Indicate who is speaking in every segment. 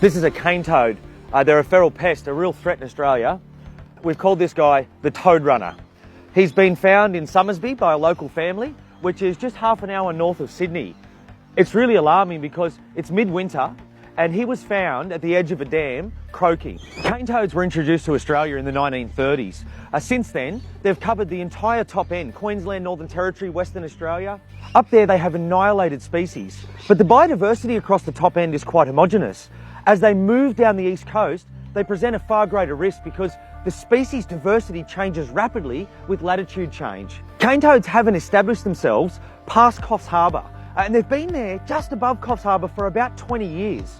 Speaker 1: This is a cane toad. They're a feral pest, a real threat in Australia. We've called this guy the toad runner. He's been found in Somersby by a local family, which is just half an hour north of Sydney. It's really alarming because it's midwinter and he was found at the edge of a dam croaking. Cane toads were introduced to Australia in the 1930s. Since then, they've covered the entire top end, Queensland, Northern Territory, Western Australia. Up there they have annihilated species, but the biodiversity across the top end is quite homogenous. As they move down the east coast, they present a far greater risk because the species diversity changes rapidly with latitude change. Cane toads haven't established themselves past Coffs Harbour, and they've been there just above Coffs Harbour for about 20 years.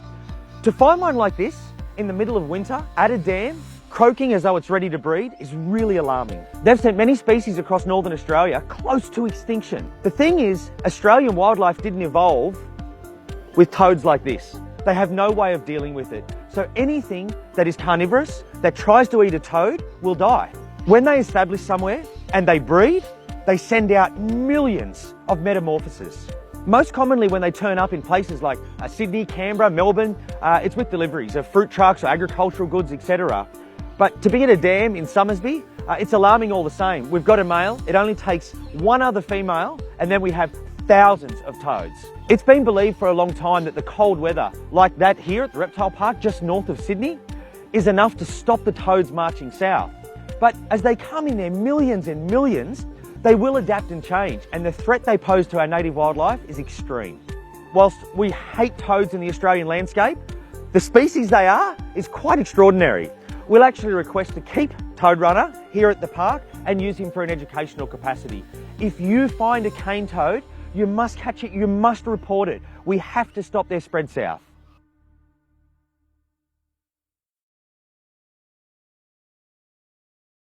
Speaker 1: To find one like this in the middle of winter at a dam, croaking as though it's ready to breed, is really alarming. They've sent many species across Northern Australia close to extinction. The thing is, Australian wildlife didn't evolve with toads like this. They have no way of dealing with it. So anything that is carnivorous, that tries to eat a toad, will die. When they establish somewhere and they breed, they send out millions of metamorphoses. Most commonly when they turn up in places like Sydney, Canberra, Melbourne, it's with deliveries of fruit trucks or agricultural goods, etc. But to be at a dam in Somersby, it's alarming all the same. We've got a male, it only takes one other female, and then we have thousands of toads. It's been believed for a long time that the cold weather, like that here at the Reptile Park just north of Sydney, is enough to stop the toads marching south. But as they come in their millions and millions, they will adapt and change, and the threat they pose to our native wildlife is extreme. Whilst we hate toads in the Australian landscape, the species they are is quite extraordinary. We'll actually request to keep Toad Runner here at the park and use him for an educational capacity. If you find a cane toad, you must catch it, you must report it. We have to stop their spread south.